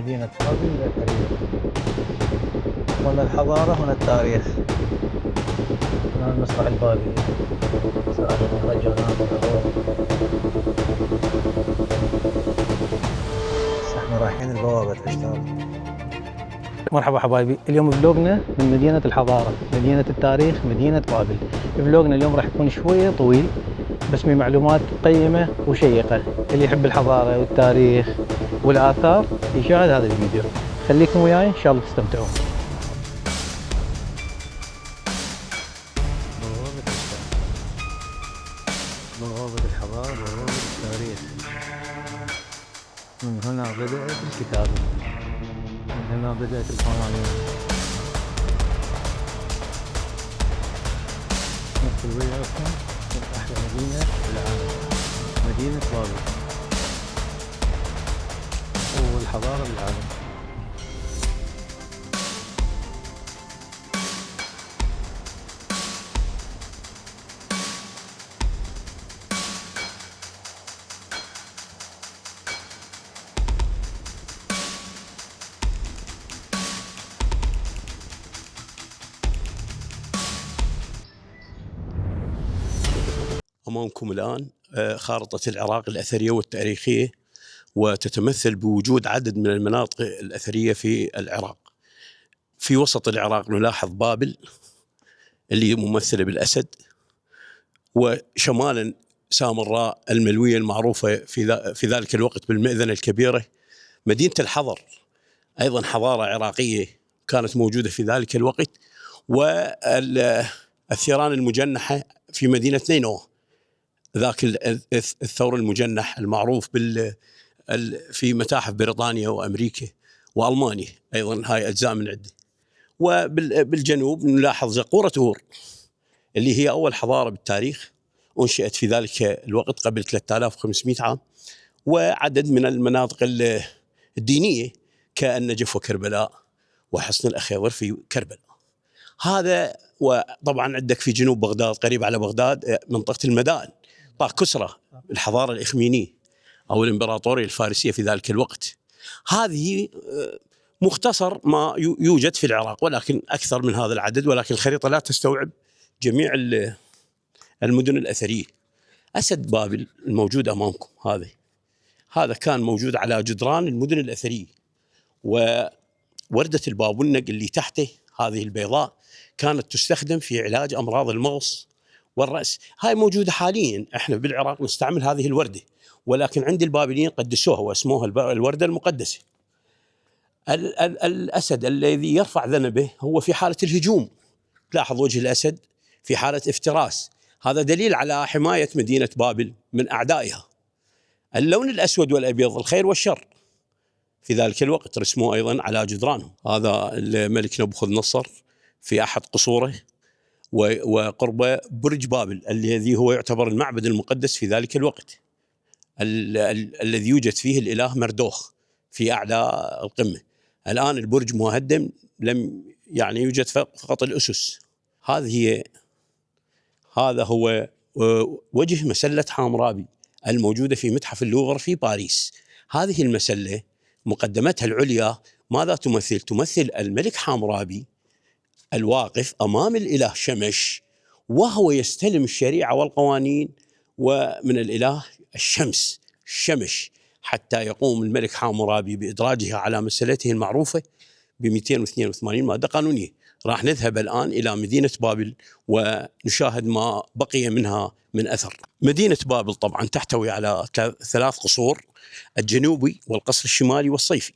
مدينة بابل الأثرية. هنا الحضارة، هنا التاريخ، هنا المسرح البابلي. سألني رجل بس احنا رايحين البوابة الأشتار. مرحبا حبايبي، اليوم فلوقنا من مدينة الحضارة، مدينة التاريخ، مدينة بابل. فلوقنا اليوم راح يكون شوية طويل بس من معلومات قيمة وشيقة. اللي يحب الحضارة والتاريخ والآثار يشاهد هذا الفيديو. خليكم وياي إن شاء الله تستمتعون. بوابة الحضارة، بوابة التاريخ. من هنا بدأت الكتابة، من هنا بدأت القوانين. ندخل وياكم من أحلى مدينة في العالم، مدينة بابل والحضارة بالعالم. أمامكم الآن خارطة العراق الأثرية والتاريخية، وتتمثل بوجود عدد من المناطق الأثرية في العراق. في وسط العراق نلاحظ بابل اللي ممثلة بالأسد، وشمالا سامراء الملوية المعروفة في ذلك الوقت بالمئذنة الكبيرة. مدينة الحضر أيضا حضارة عراقية كانت موجودة في ذلك الوقت، والثيران المجنحة في مدينة نينوى، ذاك الثور المجنح المعروف في متاحف بريطانيا وأمريكا وألمانيا، أيضا هاي أجزاء من عدة. وبالجنوب نلاحظ زقورة أور اللي هي أول حضارة بالتاريخ أنشئت في ذلك الوقت قبل 3500 عام، وعدد من المناطق الدينية كالنجف وكربلاء وحصن الأخيور في كربلاء. هذا وطبعا عندك في جنوب بغداد قريب على بغداد منطقة المدائن، طاق كسرى الحضارة الإخمينية أو الإمبراطورية الفارسية في ذلك الوقت. هذه مختصر ما يوجد في العراق، ولكن أكثر من هذا العدد، ولكن الخريطة لا تستوعب جميع المدن الأثرية. أسد بابل الموجود أمامكم هذا كان موجود على جدران المدن الأثرية، ووردة البابونج اللي تحته هذه البيضاء كانت تستخدم في علاج أمراض المغص والرأس. هاي موجودة حاليا، احنا بالعراق نستعمل هذه الوردة، ولكن عند البابليين قدسوها واسموها الوردة المقدسة. الأسد الذي يرفع ذنبه هو في حالة الهجوم، تلاحظ وجه الأسد في حالة افتراس، هذا دليل على حماية مدينة بابل من أعدائها. اللون الأسود والأبيض الخير والشر في ذلك الوقت رسموه أيضا على جدرانهم. هذا الملك نبوخذ نصر في أحد قصوره، وقرب برج بابل الذي هو يعتبر المعبد المقدس في ذلك الوقت، الذي يوجد فيه الإله مردوخ في أعلى القمة. الآن البرج مهدم، لم يوجد فقط الأسس. هذا هو وجه مسلة حامورابي الموجودة في متحف اللوفر في باريس. هذه المسلة مقدمتها العليا ماذا تمثل؟ تمثل الملك حامورابي الواقف أمام الإله شمش، وهو يستلم الشريعة والقوانين ومن الإله شمش، حتى يقوم الملك حامورابي بإدراجها على مسلته المعروفة ب 282 مادة قانونية. راح نذهب الآن إلى مدينة بابل ونشاهد ما بقي منها من أثر. مدينة بابل طبعا تحتوي على 3 قصور، الجنوبي والقصر الشمالي والصيفي.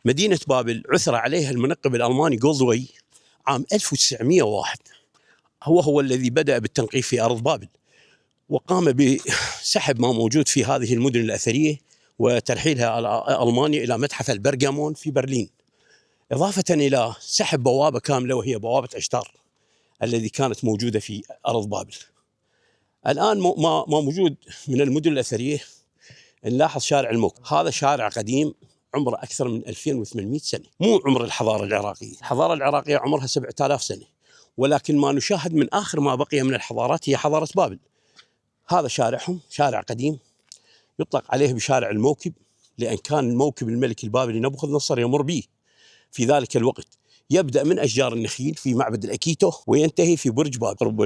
مدينة بابل عثر عليها المنقب الألماني جولدوي عام 1901، هو الذي بدأ بالتنقيب في أرض بابل، وقام بسحب ما موجود في هذه المدن الأثرية وترحيلها على ألمانيا إلى متحف البرغامون في برلين، إضافة إلى سحب بوابة كاملة وهي بوابة عشتار الذي كانت موجودة في أرض بابل. الآن ما موجود من المدن الأثرية نلاحظ شارع الموك. هذا شارع قديم عمره أكثر من 2800 سنة، مو عمر الحضارة العراقية. الحضارة العراقية عمرها 7000 سنة، ولكن ما نشاهد من آخر ما بقي من الحضارات هي حضارة بابل. هذا شارعهم، شارع قديم يطلق عليه بشارع الموكب لأن كان موكب الملك البابلي نبوخذ نصر يمر به في ذلك الوقت، يبدأ من أشجار النخيل في معبد الأكيتو وينتهي في برج بابل قرب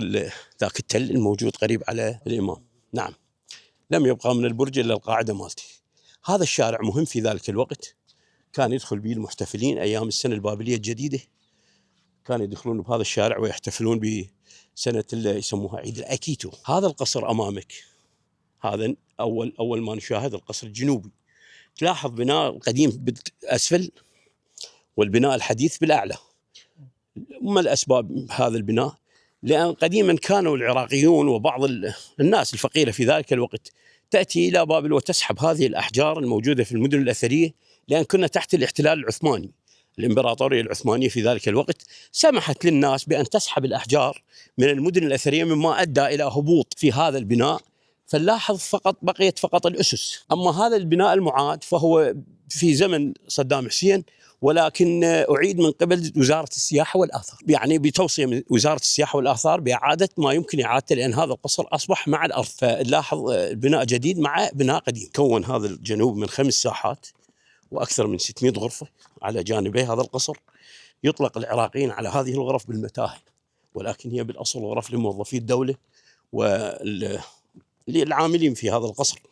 ذاك التل الموجود قريب على الإمام. نعم، لم يبقى من البرج إلا القاعدة مالته. هذا الشارع مهم في ذلك الوقت، كان يدخل به المحتفلين أيام السنة البابلية الجديدة، كانوا يدخلون بهذا الشارع ويحتفلون بسنة اللي يسموها عيد الأكيتو. هذا القصر أمامك، هذا أول ما نشاهد القصر الجنوبي، تلاحظ بناء القديم بالأسفل والبناء الحديث بالأعلى. ما الأسباب هذا البناء؟ لأن قديما كانوا العراقيون وبعض الناس الفقيرة في ذلك الوقت تأتي إلى بابل وتسحب هذه الأحجار الموجودة في المدن الأثرية، لأن كنا تحت الاحتلال العثماني. الإمبراطورية العثمانية في ذلك الوقت سمحت للناس بأن تسحب الأحجار من المدن الأثرية، مما أدى إلى هبوط في هذا البناء. فنلاحظ بقيت فقط الأسس. أما هذا البناء المعاد فهو في زمن صدام حسين، ولكن أعيد من قبل وزارة السياحة والآثار، يعني بتوصية من وزارة السياحة والآثار بإعادة ما يمكن إعادته، لأن هذا القصر أصبح مع الأرض. فنلاحظ بناء جديد مع بناء قديم. كون هذا الجنوب من 5 ساحات وأكثر من 600 غرفة على جانبي هذا القصر. يطلق العراقيين على هذه الغرف بالمتاهل، ولكن هي بالأصل غرف لموظفي الدولة والعاملين في هذا القصر.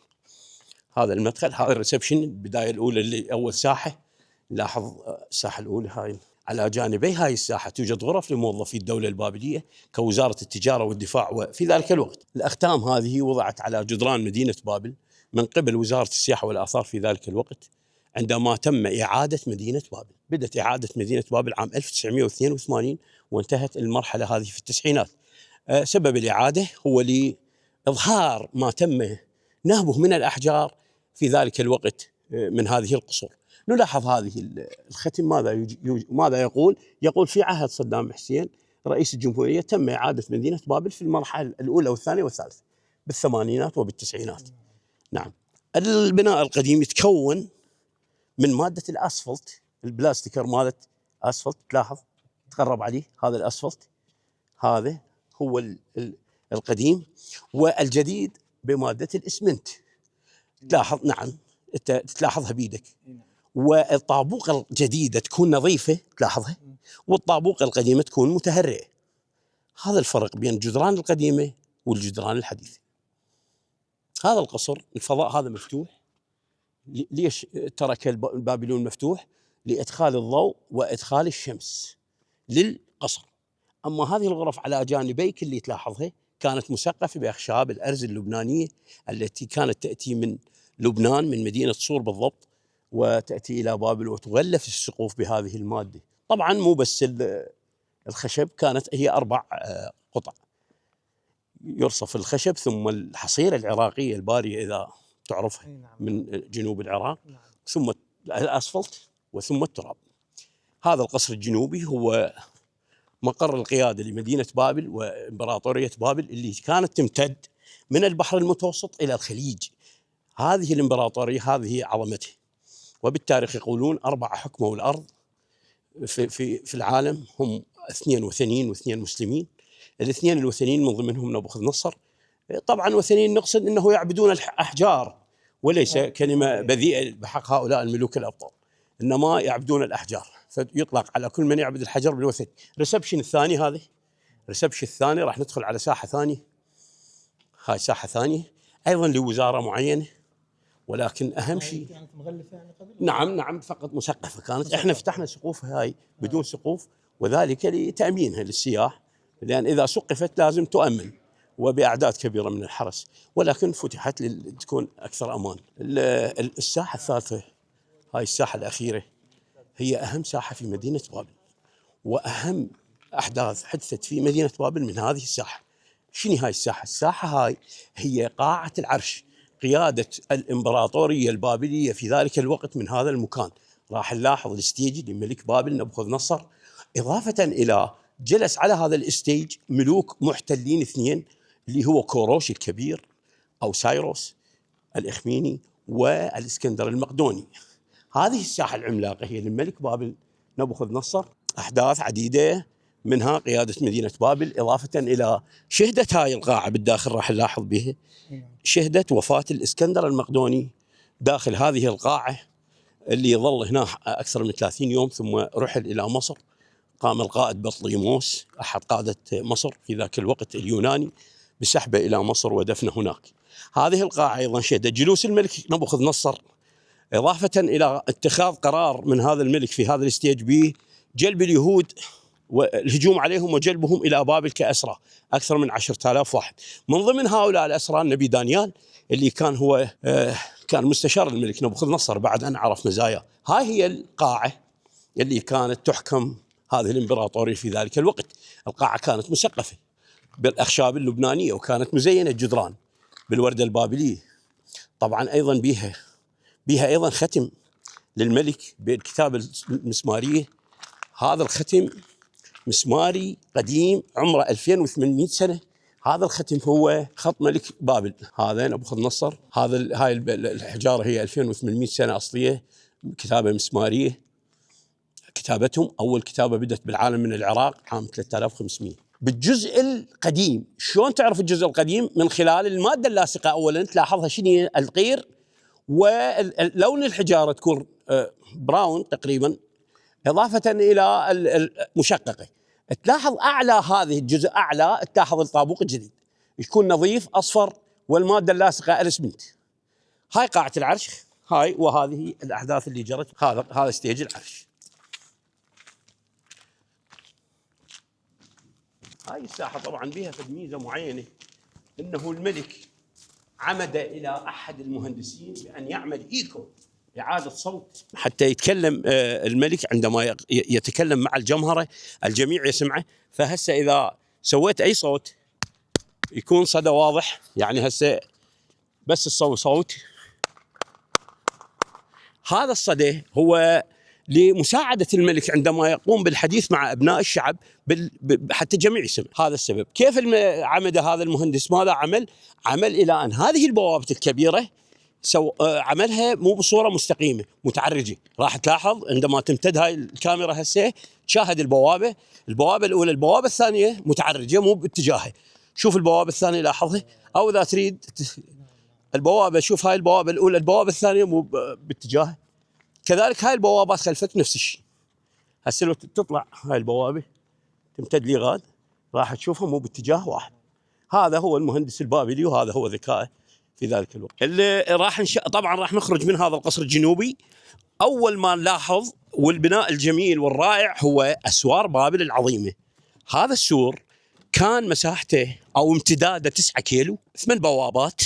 هذا المدخل، هذا الريسبشن، البداية الأولى اللي أول ساحة. لاحظ الساحة الأولى هاي على جانبي هاي الساحة توجد غرف لموظفي الدولة البابلية كوزارة التجارة والدفاع. وفي ذلك الوقت الأختام هذه وضعت على جدران مدينة بابل من قبل وزارة السياحة والآثار في ذلك الوقت، عندما تم إعادة مدينة بابل. بدأت إعادة مدينة بابل عام 1982 وانتهت المرحلة هذه في التسعينات. سبب الإعادة هو لإظهار ما تم نهبه من الأحجار في ذلك الوقت من هذه القصور. نلاحظ هذه الختم ماذا يقول؟ يقول في عهد صدام حسين رئيس الجمهورية تم إعادة مدينة بابل في المرحلة الأولى والثانية والثالثة بالثمانينات وبالتسعينات. نعم، البناء القديم يتكون من مادة الأسفلت، البلاستيكر مادة أسفلت. تلاحظ تقرب عليه، هذا الأسفلت، هذا هو القديم، والجديد بمادة الإسمنت. تلاحظ، نعم تلاحظها بيدك. والطابوقة الجديدة تكون نظيفة، تلاحظها، والطابوقة القديمة تكون متهرئة. هذا الفرق بين الجدران القديمة والجدران الحديثة. هذا القصر الفضاء هذا مفتوح. ليش ترك البابليون مفتوح؟ لإدخال الضوء وإدخال الشمس للقصر. أما هذه الغرف على جانبيك اللي تلاحظها كانت مسقفة بأخشاب الأرز اللبنانية التي كانت تأتي من لبنان، من مدينة صور بالضبط، وتأتي إلى بابل وتغلف السقوف بهذه المادة. طبعا مو بس الخشب، كانت هي 4 قطع، يرصف الخشب ثم الحصيرة العراقية البارية إذا تعرفها من جنوب العراق، ثم الأسفلت وثم التراب. هذا القصر الجنوبي هو مقر القيادة لمدينة بابل وإمبراطورية بابل اللي كانت تمتد من البحر المتوسط إلى الخليج. هذه الإمبراطورية هذه عظمتها. وبالتاريخ يقولون 4 حكموا الأرض في العالم، هم 2 وثنيين و2 مسلمين. الاثنين الوثنيين من ضمنهم نبوخذ نصر. طبعا وثنيين نقصد أنه يعبدون الأحجار، وليس كلمة بذيئة بحق هؤلاء الملوك الأبطال، إنما يعبدون الأحجار، فيطلق على كل من يعبد الحجر بالوثن. ريسبشن الثاني، هذه ريسبشن الثاني، راح ندخل على ساحة ثانية. هاي ساحة ثانية أيضا لوزارة معينة، ولكن أهم شيء كانت مغلفة يعني قبل؟ نعم فقط مسقفة كانت. احنا فتحنا سقوف هاي بدون سقوف، وذلك لتأمينها للسياح، لأن إذا سقفت لازم تؤمن وبأعداد كبيرة من الحرس، ولكن فتحت لتكون أكثر أمان. الساحة الثالثة، هاي الساحة الأخيرة، هي أهم ساحة في مدينة بابل، وأهم أحداث حدثت في مدينة بابل من هذه الساحة. شنو هاي الساحة؟ الساحة هاي هي قاعة العرش، قيادة الإمبراطورية البابلية في ذلك الوقت من هذا المكان. راح نلاحظ الستيج لملك بابل نبوخذ نصر، إضافة إلى جلس على هذا الستيج ملوك محتلين 2 اللي هو كوروش الكبير أو سايروس الإخميني والإسكندر المقدوني. هذه الساحة العملاقة هي للملك بابل نبوخذ نصر. أحداث عديدة منها قيادة مدينة بابل، إضافة إلى شهدت هاي القاعة بالداخل راح نلاحظ بها شهدت وفاة الإسكندر المقدوني داخل هذه القاعة اللي ظل هنا أكثر من 30 يوم، ثم رحل إلى مصر. قام القائد بطليموس أحد قادة مصر في ذاك الوقت اليوناني بسحبه إلى مصر ودفنه هناك. هذه القاعة أيضا شهدت جلوس الملك نبوخذ نصر، إضافة إلى اتخاذ قرار من هذا الملك في هذا الستيج بجلب اليهود والهجوم عليهم وجلبهم إلى بابل كأسرى، أكثر من 10,000 واحد. من ضمن هؤلاء الأسرى النبي دانيال اللي كان هو كان مستشار الملك نبوخذ نصر بعد أن عرف مزاياه. هاي هي القاعة اللي كانت تحكم هذه الإمبراطورية في ذلك الوقت. القاعة كانت مسقفة بالأخشاب اللبنانية، وكانت مزينة الجدران بالوردة البابلية. طبعا أيضا بيها أيضا ختم للملك بالكتابة المسمارية. هذا الختم مسماري قديم عمره 2800 سنة. هذا الختم هو خط ملك بابل، هذا نبوخذ نصر. هاي الحجارة هي 2800 سنة أصلية، كتابة مسمارية. كتابتهم أول كتابة بدأت بالعالم من العراق عام 3500. بالجزء القديم، شلون تعرف الجزء القديم؟ من خلال المادة اللاصقة. أولا تلاحظها شنو؟ القير، ولون الحجارة تكون براون تقريبا، إضافة إلى المشققة. تلاحظ أعلى هذه الجزء، أعلى تلاحظ الطابوق الجديد يكون نظيف أصفر، والمادة اللاصقة الإسمنت. هاي قاعة العرش، هاي وهذه الأحداث اللي جرت. هذا ستيج العرش. هاي الساحة طبعا بها ميزة معينة، إنه الملك عمد إلى أحد المهندسين بأن يعمل إيكو، إعادة صوت، حتى يتكلم الملك عندما يتكلم مع الجمهرة الجميع يسمعه. فهسه إذا سويت أي صوت يكون صدى واضح، يعني هسه بس صوت. هذا الصدى هو لمساعدة الملك عندما يقوم بالحديث مع أبناء الشعب حتى الجميع يسمع. هذا السبب. كيف عمد هذا المهندس؟ ماذا عمل؟ عمل إلى أن هذه البوابة الكبيرة عملها مو بصورة مستقيمة، متعرجة. راح تلاحظ عندما تمتد هاي الكاميرا هسه تشاهد البوابة الأولى، البوابة الثانية متعرجة مو باتجاهها. شوف البوابة الثانية، لاحظها. أو إذا تريد البوابة، شوف هاي البوابة الأولى، البوابة الثانية مو باتجاهها. كذلك هاي البوابات خلفك نفس الشيء. هسه لو تطلع هاي البوابة تمتد لغاد، راح تشوفها مو باتجاه واحد. هذا هو المهندس البابلي، وهذا هو ذكائه في ذلك الوقت. اللي طبعا راح نخرج من هذا القصر الجنوبي. أول ما نلاحظ والبناء الجميل والرائع هو أسوار بابل العظيمة. هذا السور كان مساحته أو امتداده 9 كيلو، 8 بوابات،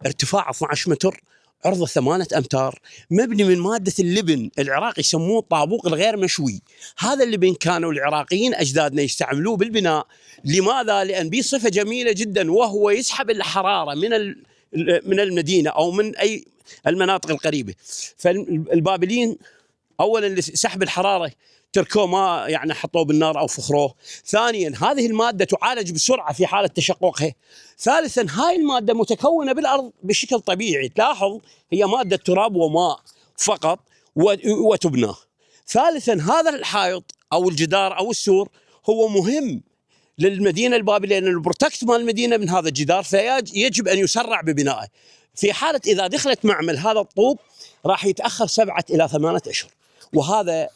ارتفاع 12 متر، عرضه 8 أمتار، مبني من مادة اللبن. العراق يسموه الطابوق الغير مشوي. هذا اللبن كانوا العراقيين أجدادنا يستعملوه بالبناء. لماذا؟ لأن به صفة جميلة جدا، وهو يسحب الحرارة من المدينة أو من أي المناطق القريبة. فالبابليين أولا لسحب الحرارة تركوه، ما يعني حطوه بالنار أو فخروه. ثانيا هذه المادة تعالج بسرعة في حالة تشققها. ثالثا هاي المادة متكونة بالأرض بشكل طبيعي. تلاحظ هي مادة تراب وماء فقط وتبنى. ثالثا هذا الحائط أو الجدار أو السور هو مهم للمدينة البابلية، لأن البروتكت مال المدينة من هذا الجدار، فيجب أن يسرع ببنائه. في حالة إذا دخلت معمل هذا الطوب راح يتأخر 7 إلى 8 أشهر.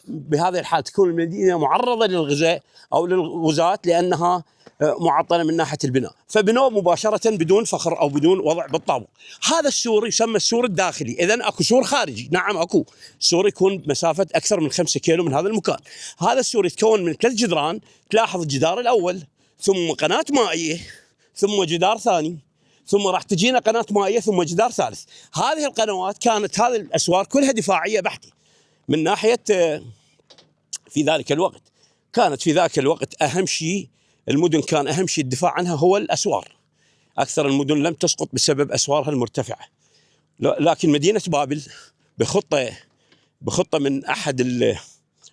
بهذه الحال تكون المدينة معرضة للغزاء أو للغزاة، لأنها معطلة من ناحية البناء. فبنوا مباشرة بدون فخر أو بدون وضع بالطابق. هذا السور يسمى السور الداخلي. إذن أكو سور خارجي، نعم أكو سور يكون بمسافة أكثر من 5 كيلو من هذا المكان. هذا السور يتكون من 3 جدران. تلاحظ الجدار الأول، ثم قناة مائية، ثم جدار ثاني، ثم راح تجينا قناة مائية، ثم جدار ثالث. هذه القنوات كانت، هذه الأسوار كلها دفاعية بحتة. من ناحية في ذلك الوقت كانت في ذاك الوقت أهم شيء المدن، كان أهم شيء الدفاع عنها هو الأسوار. أكثر المدن لم تسقط بسبب أسوارها المرتفعة. لكن مدينة بابل بخطة من أحد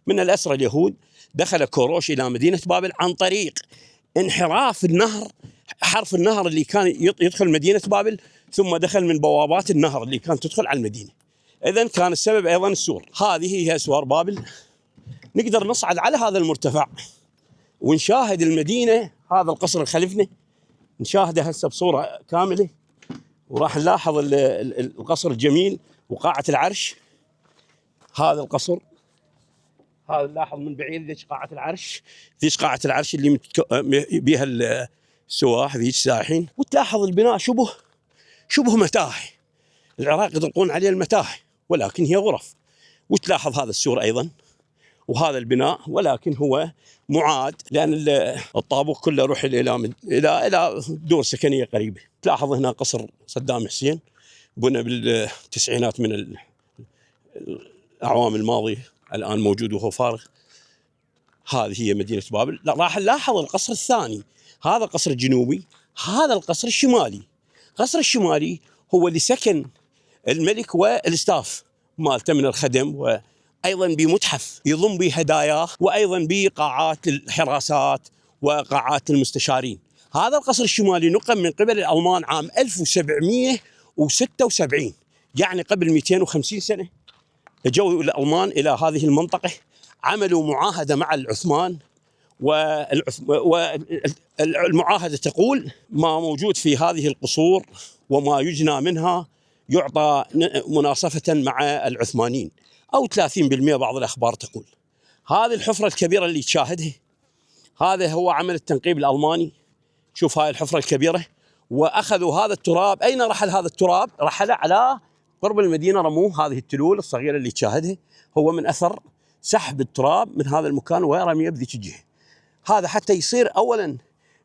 من الأسرى اليهود، دخل كوروش إلى مدينة بابل عن طريق انحراف النهر، حرف النهر اللي كان يدخل مدينة بابل، ثم دخل من بوابات النهر اللي كانت تدخل على المدينة. إذن كان السبب أيضا السور. هذه هي أسوار بابل. نقدر نصعد على هذا المرتفع ونشاهد المدينة. هذا القصر الخلفنا نشاهده هسه بصورة كاملة، وراح نلاحظ القصر الجميل وقاعة العرش هذا القصر، هذا نلاحظ من بعيد ذيك قاعة العرش، ذيك قاعة العرش اللي بيها السواح ذيك سايحين، وتلاحظ البناء شبه متاحف. العراق يطلقون عليه المتاحف ولكن هي غرف. وتلاحظ هذا السور أيضا وهذا البناء، ولكن هو معاد لأن الطابق كله روح إلى دور سكنية قريبة. تلاحظ هنا قصر صدام حسين بنى بالتسعينات من الأعوام الماضية، الآن موجود وهو فارغ. هذه هي مدينة بابل. لا، راح نلاحظ القصر الثاني، هذا القصر الجنوبي، هذا القصر الشمالي. القصر الشمالي هو اللي سكن الملك والاستاف مالته من الخدم، وأيضا بمتحف يضم به هداياه، وأيضا بقاعات للحراسات وقاعات المستشارين. هذا القصر الشمالي نقم من قبل الألمان عام 1776، يعني قبل 250 سنة جاءوا الألمان إلى هذه المنطقة، عملوا معاهدة مع العثمان، والمعاهدة تقول ما موجود في هذه القصور وما يجنى منها يعطى مناصفة مع العثمانيين أو 30%، بعض الأخبار تقول. هذه الحفرة الكبيرة اللي تشاهدها هذا هو عمل التنقيب الألماني. شوف هاي الحفرة الكبيرة، وأخذوا هذا التراب. أين رحل هذا التراب؟ رحل على قرب المدينة، رموه. هذه التلول الصغيرة اللي تشاهدها هو من أثر سحب التراب من هذا المكان ورميه بذيك الجهة. هذا حتى يصير أولا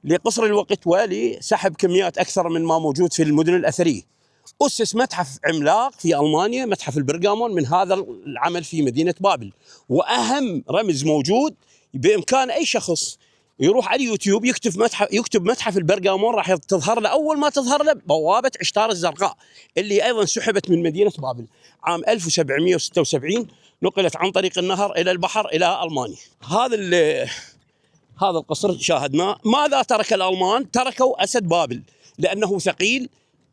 لقصر الوقت ولسحب كميات أكثر من ما موجود في المدن الأثرية. أسس متحف عملاق في ألمانيا، متحف البرغامون، من هذا العمل في مدينة بابل. وأهم رمز موجود بإمكان أي شخص يروح على اليوتيوب يكتب متحف البرغامون، راح تظهر له أول ما تظهر له بوابة عشتار الزرقاء اللي أيضا سحبت من مدينة بابل عام 1776، نقلت عن طريق النهر إلى البحر إلى ألمانيا. هذا القصر شاهدناه. ماذا ترك الألمان؟ تركوا أسد بابل لأنه ثقيل.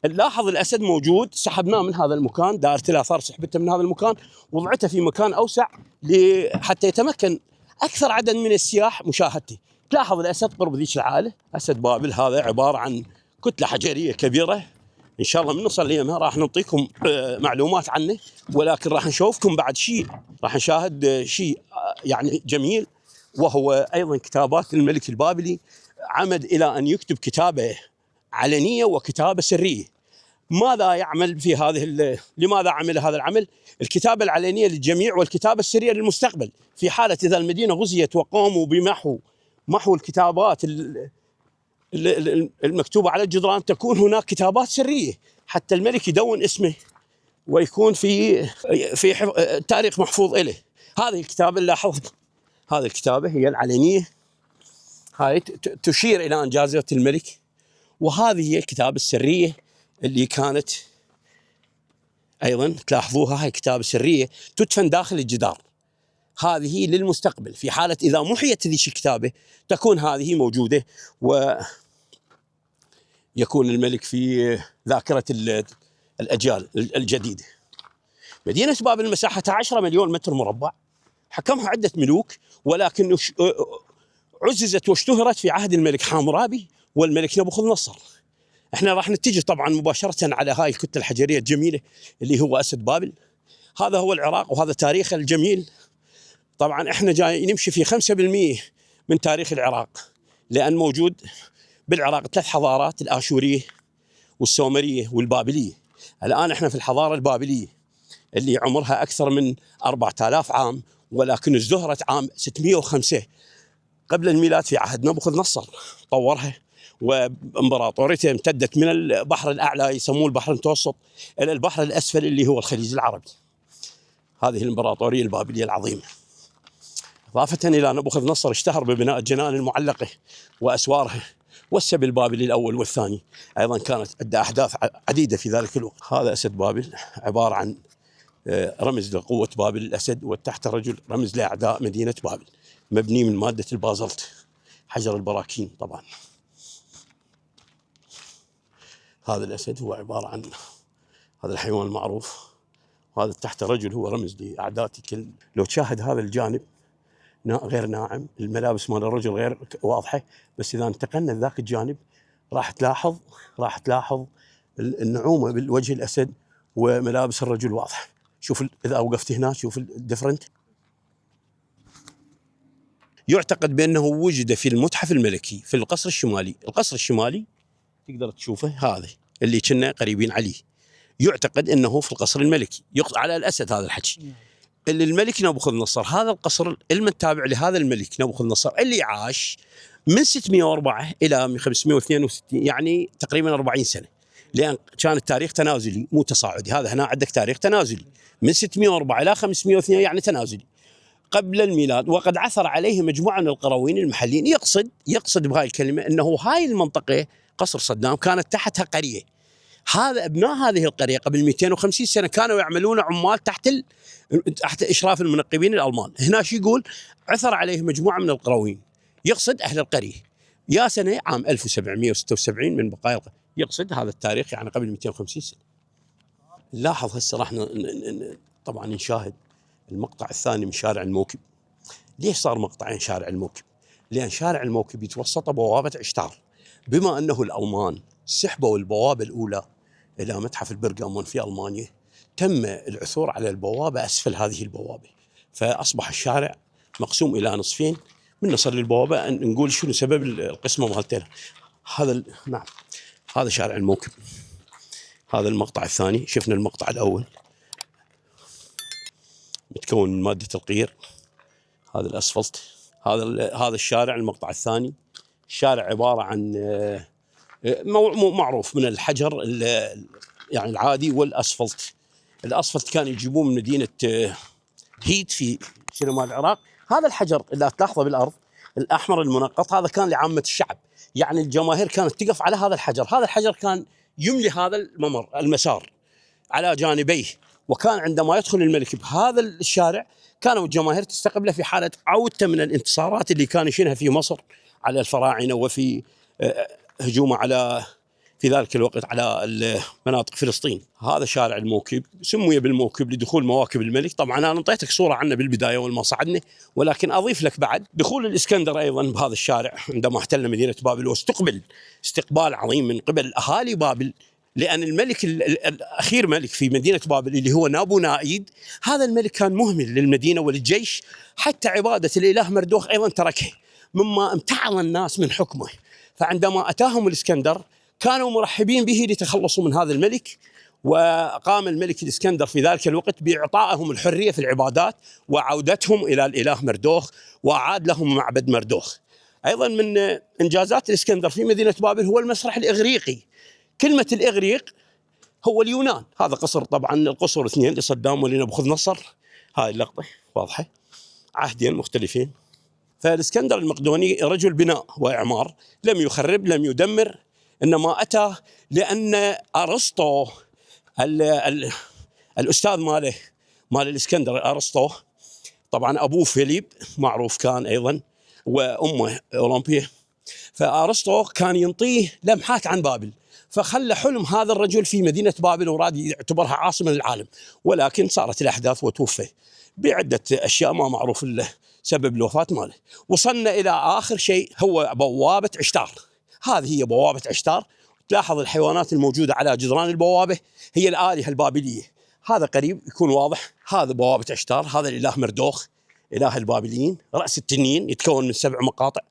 نلاحظ الأسد موجود، سحبناه من هذا المكان، دائرة الآثار سحبته من هذا المكان وضعته في مكان أوسع حتى يتمكن أكثر عدد من السياح مشاهدته. تلاحظ الأسد قرب ذيك العائلة. أسد بابل هذا عبارة عن كتلة حجرية كبيرة، إن شاء الله من نوصل ليمها راح نعطيكم معلومات عنه، ولكن راح نشوفكم بعد شيء، راح نشاهد شيء يعني جميل، وهو أيضا كتابات الملك البابلي. عمد إلى أن يكتب كتابة علنية وكتابة سرية. ماذا يعمل في لماذا عمل هذا العمل؟ الكتابة العلنية للجميع والكتابة السرية للمستقبل، في حالة إذا المدينة غزيت وقاموا بمحو الكتابات المكتوبة على الجدران، تكون هناك كتابات سرية حتى الملك يدون اسمه ويكون في تاريخ محفوظ إليه. هذه الكتابة اللي لاحظت، هذه الكتابة هي العلنية، هاي تشير إلى إنجازات الملك. وهذه هي الكتابة السرية اللي كانت أيضا تلاحظوها، هاي كتابة سرية تدفن داخل الجدار. هذه للمستقبل، في حالة إذا محيت هذه الكتابة تكون هذه موجودة ويكون الملك في ذاكرة الأجيال الجديدة. مدينة بابل مساحتها 10 مليون متر مربع، حكمها عدة ملوك، ولكن عززت واشتهرت في عهد الملك حامورابي والملك نبوخذ نصر. احنا راح نتجه طبعا مباشرة على هاي الكتلة الحجرية الجميلة اللي هو أسد بابل. هذا هو العراق وهذا تاريخه الجميل. طبعا احنا جاي نمشي في 5% من تاريخ العراق، لأن موجود بالعراق 3 حضارات، الآشورية والسومرية والبابلية. الآن احنا في الحضارة البابلية اللي عمرها أكثر من 4000 عام، ولكن ازدهرت عام 605 قبل الميلاد في عهد نبوخذ نصر، طورها وامبراطوريته امتدت من البحر الأعلى يسموه البحر المتوسط إلى البحر الأسفل اللي هو الخليج العربي. هذه الامبراطورية البابلية العظيمة. إضافة إلى نبوخذ نصر اشتهر ببناء الجنان المعلقة وأسوارها، والسبي البابلي الأول والثاني أيضا كانت عدة أحداث عديدة في ذلك الوقت. هذا أسد بابل عبارة عن رمز لقوة بابل الأسد، وتحت رجل رمز لأعداء مدينة بابل، مبني من مادة البازلت، حجر البراكين طبعا. هذا الأسد هو عبارة عن هذا الحيوان المعروف، وهذا تحت رجل هو رمز لأعداء. لو تشاهد هذا الجانب غير ناعم، الملابس مال الرجل غير واضحة، بس إذا انتقلنا ذاك الجانب راح تلاحظ النعومة بالوجه الأسد وملابس الرجل واضحة. شوف إذا وقفت هنا شوف الديفرنت. يعتقد بأنه وجد في المتحف الملكي في القصر الشمالي. القصر الشمالي تقدر تشوفه، هذا اللي كنا قريبين عليه، يعتقد أنه في القصر الملكي على الأسد. هذا الحكي اللي الملك نبوخذ نصر، هذا القصر التابع لهذا الملك نبوخذ نصر اللي عاش من 604 إلى 562، يعني تقريبا 40 سنة، لأن كان التاريخ تنازلي مو تصاعدي. هذا هنا عندك تاريخ تنازلي من 604 إلى 502، يعني تنازلي قبل الميلاد. وقد عثر عليه مجموعة من القرويين المحليين. يقصد بهاي الكلمة أنه هاي المنطقة قصر صدام كانت تحتها قرية. هذا أبناء هذه القرية قبل 250 سنة كانوا يعملون عمال تحت إشراف المنقبين الألمان. هنا شو يقول؟ عثر عليه مجموعة من القرويين، يقصد أهل القرية. يا سنة عام 1776 من بقايا يقصد هذا التاريخ، يعني قبل 250 سنة. لاحظ هسه راح طبعا نشاهد المقطع الثاني من شارع الموكب. ليش صار مقطعين شارع الموكب؟ لأن شارع الموكب يتوسط بوابة عشتار، بما أنه الألمان سحبوا البوابة الأولى إلى متحف البرغامون في ألمانيا، تم العثور على البوابة أسفل هذه البوابة، فأصبح الشارع مقسوم إلى نصفين. من نصل للبوابة أن نقول شنو سبب القسمة مالتنا. نعم هذا شارع الموكب. هذا المقطع الثاني. شفنا المقطع الأول متكون من مادة القير، هذا الأسفلت. هذا الشارع المقطع الثاني. الشارع عبارة عن معروف من الحجر يعني العادي والأسفلت. الأسفلت كان يجيبوه من مدينة هيت في شمال العراق. هذا الحجر اللي تلاحظه بالأرض الأحمر المنقط هذا كان لعامة الشعب، يعني الجماهير كانت تقف على هذا الحجر. هذا الحجر كان يملي هذا المسار على جانبيه، وكان عندما يدخل الملك بهذا الشارع كانوا الجماهير تستقبله في حالة عودته من الانتصارات اللي كان يشينها في مصر على الفراعنة، وفي هجومه في ذلك الوقت على مناطق فلسطين. هذا شارع الموكب، سمي بالموكب لدخول مواكب الملك. طبعا أنا أعطيتك صورة عنه بالبداية أول ما صعدنا، ولكن أضيف لك بعد دخول الإسكندر أيضا بهذا الشارع عندما احتل مدينة بابل، واستقبل استقبال عظيم من قبل أهالي بابل، لأن الملك الأخير ملك في مدينة بابل اللي هو نابو نائيد، هذا الملك كان مهمل للمدينة وللجيش، حتى عبادة الإله مردوخ أيضا تركه، مما امتعض الناس من حكمه. فعندما أتاهم الإسكندر كانوا مرحبين به لتخلصوا من هذا الملك، وقام الملك الإسكندر في ذلك الوقت بإعطائهم الحرية في العبادات وعودتهم إلى الإله مردوخ، وأعاد لهم معبد مردوخ. أيضا من إنجازات الإسكندر في مدينة بابل هو المسرح الإغريقي. كلمة الإغريق هو اليونان. هذا قصر، طبعا القصر اثنين لصدام ولنبوخذ نصر. هاي اللقطة واضحة، عهدين مختلفين. فالإسكندر المقدوني رجل بناء وإعمار، لم يخرب لم يدمر، إنما أتى لأن أرسطو الأستاذ مال الإسكندر أرسطو، طبعا أبوه فيليب معروف كان أيضا، وأمه أولمبيا. فأرسطو كان ينطيه لمحات عن بابل، فخلى حلم هذا الرجل في مدينة بابل وراد يعتبرها عاصمة للعالم، ولكن صارت الأحداث وتوفى بعدة أشياء ما معروف سبب الوفاة ماله. وصلنا إلى آخر شيء هو بوابة عشتار. هذه هي بوابة عشتار. تلاحظ الحيوانات الموجودة على جدران البوابة هي الآلهة البابلية. هذا قريب يكون واضح. هذا بوابة عشتار، هذا الإله مردوخ إله البابليين. رأس التنين يتكون من 7 مقاطع: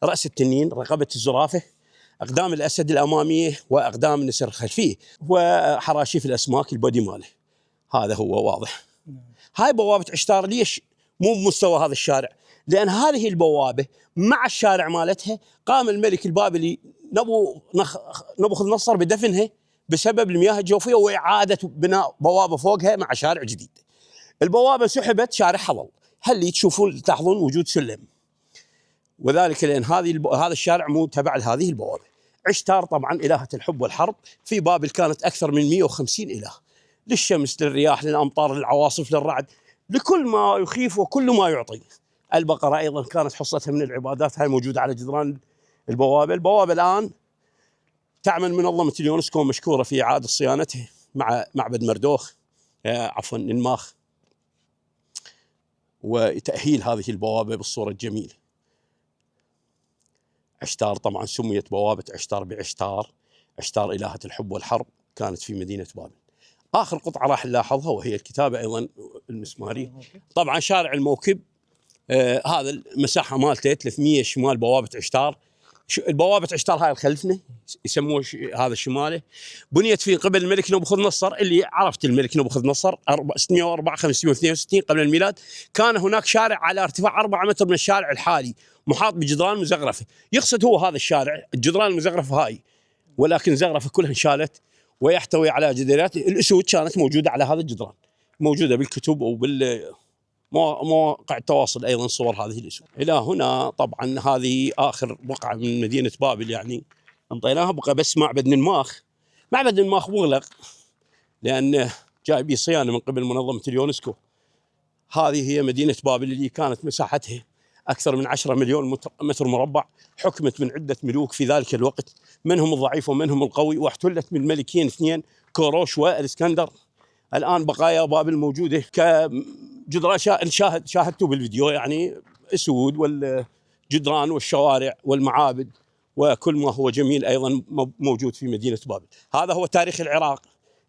رأس التنين، رقبة الزرافة، أقدام الأسد الأمامية، وأقدام النسر الخلفية، وحراشيف الأسماك البودي ماله. هذا هو واضح. هاي بوابة عشتار. ليش مو بمستوى هذا الشارع؟ لأن هذه البوابة مع الشارع مالتها قام الملك البابلي نبوخذ نصر بدفنها بسبب المياه الجوفية وإعادة بناء بوابة فوقها مع شارع جديد. البوابة سحبت، شارعها ظل. هل تشوفون تلاحظون وجود سلم، وذلك لأن هذا الشارع مو تبع لهذه البوابة. عشتار طبعا إلهة الحب والحرب. في بابل كانت أكثر من 150 إله، للشمس، للرياح، للأمطار، للعواصف، للرعد، لكل ما يخيف وكل ما يعطي. البقرة أيضا كانت حصتها من العبادات، هاي موجودة على جدران البوابة. البوابة الآن تعمل منظمة اليونسكو، مشكورة في إعادة صيانتها مع معبد مردوخ، نماخ، وتأهيل هذه البوابة بالصورة الجميلة. عشتار طبعا سميت بوابة عشتار بعشتار. عشتار إلهة الحب والحرب، كانت في مدينة بابل. اخر قطعه راح نلاحظها وهي الكتابه ايضا المسماريه. طبعا شارع الموكب هذا المساحه مالته 300 شمال بوابه عشتار. البوابه عشتار هاي خلفنا يسموه هذا شماله، بنيت في قبل الملك نبوخذ نصر، اللي عرفت الملك نبوخذ نصر 604 562 قبل الميلاد. كان هناك شارع على ارتفاع 4 متر من الشارع الحالي محاط بجدران مزخرفه، يقصد هو هذا الشارع الجدران المزخرفه هاي، ولكن زخرفه كلها انشالت، ويحتوي على جدارات الاسود كانت موجوده على هذا الجدران، موجوده بالكتب وبال مواقع التواصل ايضا صور هذه الاسود. الى هنا طبعا هذه اخر بقعه من مدينه بابل يعني انطيناها، بقى بس معبد ننماخ. معبد ننماخ مغلق لانه جاي به صيانه من قبل منظمه اليونسكو. هذه هي مدينه بابل اللي كانت مساحتها اكثر من 10 مليون متر مربع، حكمت من عده ملوك في ذلك الوقت، منهم الضعيف ومنهم القوي، واحتلت من ملكين اثنين كوروش والاسكندر. الان بقايا بابل موجوده كجدران شاهدتوا بالفيديو يعني اسود، والجدران والشوارع والمعابد وكل ما هو جميل ايضا موجود في مدينه بابل. هذا هو تاريخ العراق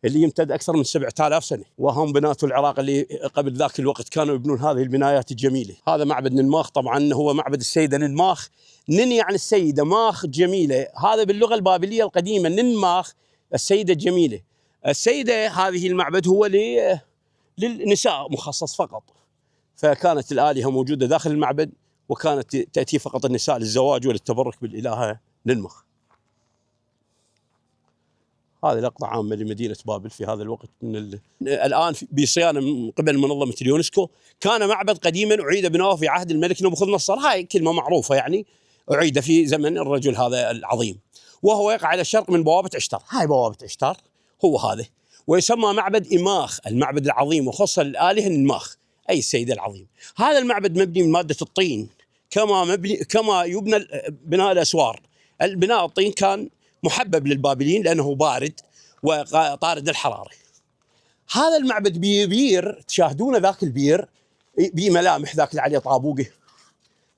اللي يمتد اكثر من 7000 سنه، وهم بنات العراق اللي قبل ذاك الوقت كانوا يبنون هذه البنايات الجميله. هذا معبد ننماخ، طبعا هو معبد السيده ننماخ. نن يعني السيده، ماخ جميله، هذا باللغه البابليه القديمه ننماخ السيده الجميله. السيده هذه المعبد هو للنساء مخصص فقط، فكانت الآلهة موجودة داخل المعبد، وكانت تأتي فقط النساء للزواج وللتبرك بالإلهة ننمخ. هذه لقطة عامة لمدينة بابل في هذا الوقت الآن بصيانة من قبل منظمة اليونسكو. كان معبد قديما أعيد بناؤه في عهد الملك نبوخذ نصر، هاي كلمة معروفة يعني، أعيد في زمن الرجل هذا العظيم، وهو يقع على الشرق من بوابة عشتار. هاي بوابة عشتار هو هذا، ويسمى معبد إماخ، المعبد العظيم، وخص الآلهة ننماخ أي السيد العظيم. هذا المعبد مبني من مادة الطين، كما يبنى بناء الأسوار. البناء الطين كان محبب للبابليين لأنه بارد وطارد الحرارة. هذا المعبد بير تشاهدونه، ذاك البير بملامح، ذاك اللي عليه طابوقه،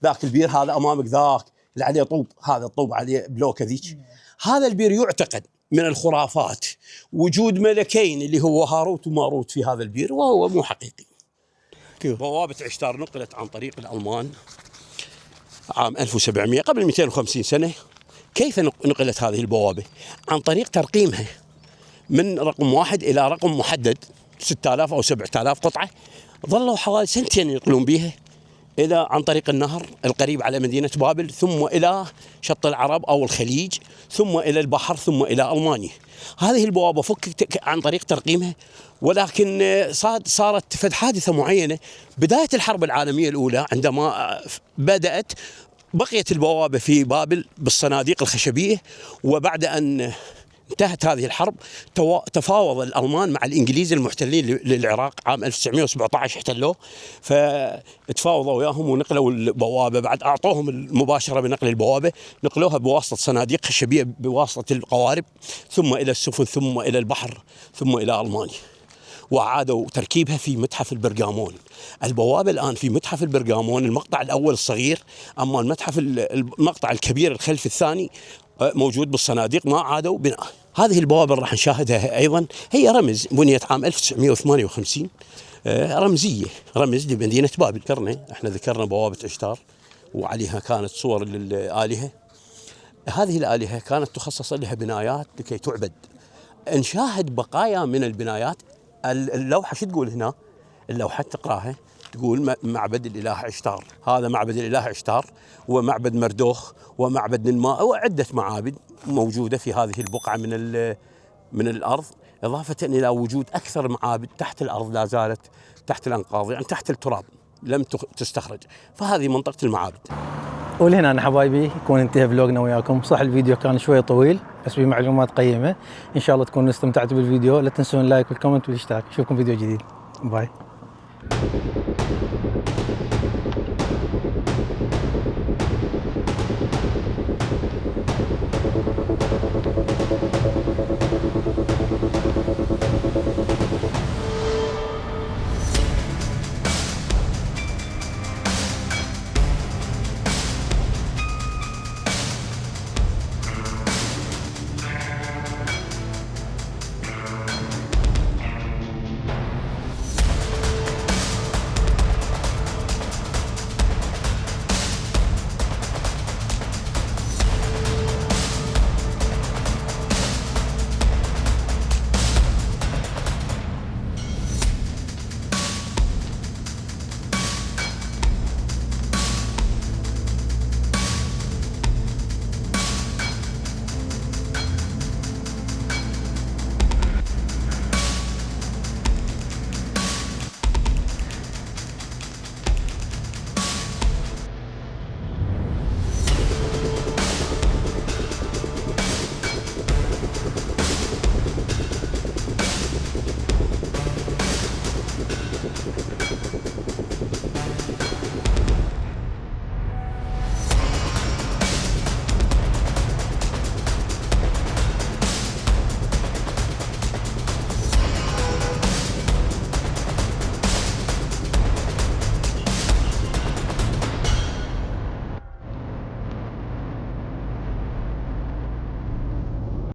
ذاك البير هذا أمامك، ذاك اللي عليه طوب، هذا الطوب عليه بلوكة ذيك. هذا البير يعتقد من الخرافات وجود ملكين اللي هو هاروت وماروت في هذا البير، وهو مو حقيقي. بوابة عشتار نقلت عن طريق الألمان عام 1700 قبل 250 سنة. كيف نقلت هذه البوابة؟ عن طريق ترقيمها من رقم 1 إلى رقم محدد 6000 أو 7000 قطعة. ظلوا حوالي سنتين ينقلون بها إلى عن طريق النهر القريب على مدينة بابل، ثم إلى شط العرب أو الخليج، ثم إلى البحر، ثم إلى ألمانيا. هذه البوابة فكت عن طريق ترقيمها، ولكن صارت فد حادثة معينة. بداية الحرب العالمية الأولى عندما بدأت، بقيت البوابة في بابل بالصناديق الخشبية، وبعد أن انتهت هذه الحرب تفاوض الألمان مع الإنجليز المحتلين للعراق عام 1917 احتلوه، فتفاوضوا وياهم ونقلوا البوابة. بعد أعطوهم المباشرة بنقل البوابة، نقلوها بواسطة صناديق خشبية بواسطة القوارب، ثم إلى السفن، ثم إلى البحر، ثم إلى ألمانيا، وعادوا تركيبها في متحف البرغامون. البوابة الآن في متحف البرغامون، المقطع الأول الصغير، أما المقطع الكبير الخلف الثاني موجود بالصناديق، ما عادوا بناء. هذه البوابة اللي راح نشاهدها أيضا هي رمز، بنيت عام 1958، رمزية، رمز لمدينة بابل. احنا ذكرنا بوابة عشتار وعليها كانت صور للآلهة. هذه الآلهة كانت تخصص لها بنايات لكي تعبد. نشاهد بقايا من البنايات. اللوحة شو تقول هنا؟ اللوحة تقراها تقول معبد الإله عشتار. هذا معبد الإله عشتار، ومعبد مردوخ، ومعبد ننماء، وعدة معابد موجودة في هذه البقعة من الأرض، إضافة إلى وجود أكثر معابد تحت الأرض لا زالت تحت الأنقاض، يعني تحت التراب لم تستخرج. فهذه منطقة المعابد. ولهنا أنا حبايبي يكون انتهى فلوقنا وياكم. صح الفيديو كان شوي طويل بس بمعلومات قيمة، إن شاء الله تكونوا استمتعتوا بالفيديو. لا تنسون اللايك والكومنت والاشتراك. نشوفكم فيديو جديد. باي.